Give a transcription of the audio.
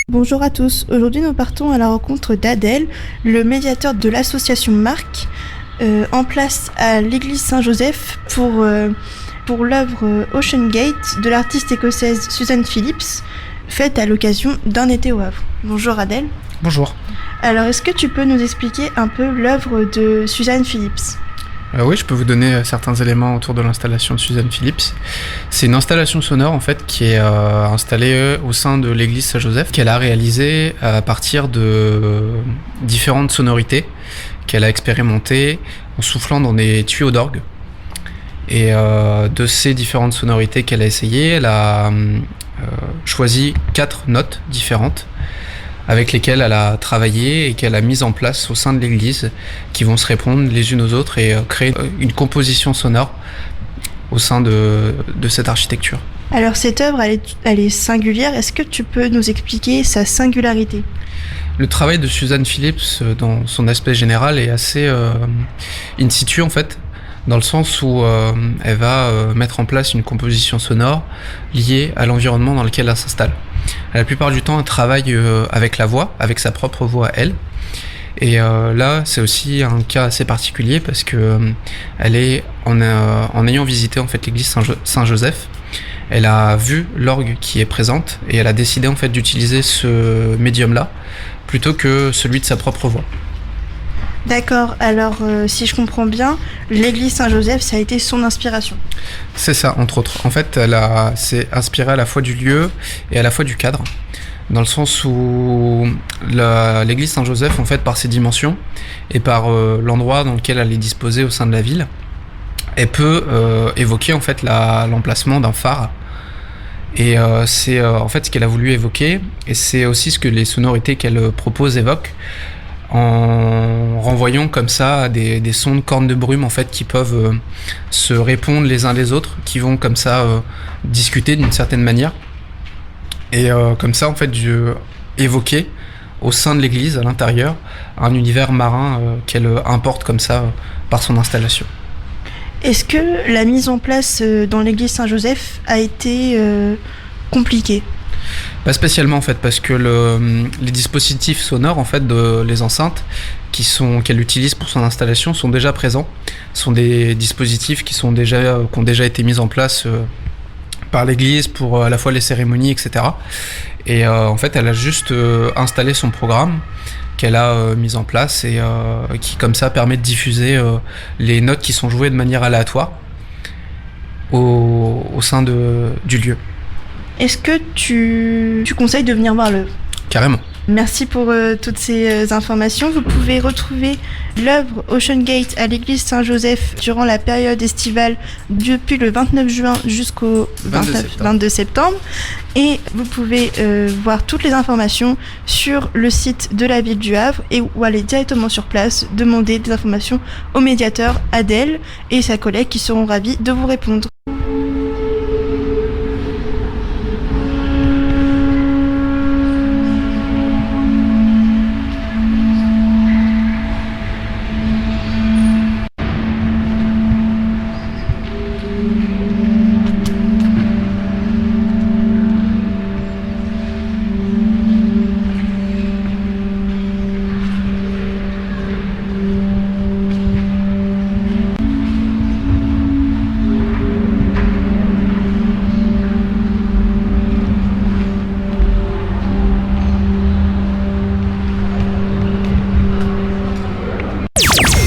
Bonjour à tous, aujourd'hui nous partons à la rencontre d'Adèle, le médiateur de l'association Marc, en place à l'église Saint-Joseph pour l'œuvre Ocean Gate de l'artiste écossaise Suzanne Phillips, faite à l'occasion d'un été au Havre. Bonjour Adèle. Bonjour. Alors est-ce que tu peux nous expliquer un peu l'œuvre de Suzanne Phillips ? Oui, je peux vous donner certains éléments autour de l'installation de Suzanne Phillips. C'est une installation sonore en fait qui est installée au sein de l'église Saint-Joseph, qu'elle a réalisée à partir de différentes sonorités qu'elle a expérimentées en soufflant dans des tuyaux d'orgue. Et de ces différentes sonorités qu'elle a essayées, elle a choisi 4 notes différentes avec lesquelles elle a travaillé et qu'elle a mises en place au sein de l'église, qui vont se répondre les unes aux autres et créer une composition sonore au sein de cette architecture. Alors cette œuvre, elle est singulière, est-ce que tu peux nous expliquer sa singularité ? Le travail de Suzanne Phillips, dans son aspect général, est assez in situ en fait, dans le sens où elle va mettre en place une composition sonore liée à l'environnement dans lequel elle s'installe. La plupart du temps, elle travaille avec la voix, avec sa propre voix à elle. Et là, c'est aussi un cas assez particulier parce que elle est en ayant visité en fait l'église Saint-Joseph, elle a vu l'orgue qui est présente et elle a décidé en fait d'utiliser ce médium-là plutôt que celui de sa propre voix. D'accord, alors si je comprends bien, l'église Saint-Joseph, ça a été son inspiration. C'est ça, entre autres. En fait, elle s'est inspirée à la fois du lieu et à la fois du cadre, dans le sens où l'église Saint-Joseph, en fait, par ses dimensions et par l'endroit dans lequel elle est disposée au sein de la ville, elle peut évoquer en fait l'emplacement d'un phare. Et c'est en fait ce qu'elle a voulu évoquer, et c'est aussi ce que les sonorités qu'elle propose évoquent, en renvoyant comme ça à des sons de cornes de brume en fait qui peuvent se répondre les uns les autres, qui vont comme ça discuter d'une certaine manière, et comme ça en fait évoquer au sein de l'église, à l'intérieur, un univers marin qu'elle importe comme ça par son installation. Est-ce que la mise en place dans l'église Saint-Joseph a été compliquée ? Pas spécialement en fait, parce que les dispositifs sonores en fait les enceintes qu'elle utilise pour son installation sont déjà présents. Ce sont des dispositifs qui ont déjà été mis en place par l'église pour à la fois les cérémonies, etc. Et en fait, elle a juste installé son programme qu'elle a mis en place et qui comme ça permet de diffuser les notes qui sont jouées de manière aléatoire au sein du lieu. Est-ce que tu conseilles de venir voir l'œuvre ? Carrément. Merci pour toutes ces informations. Vous pouvez retrouver l'œuvre Ocean Gate à l'église Saint-Joseph durant la période estivale depuis le 29 juin jusqu'au 22 septembre. Et vous pouvez voir toutes les informations sur le site de la ville du Havre ou aller directement sur place, demander des informations au médiateur Adèle et sa collègue qui seront ravis de vous répondre.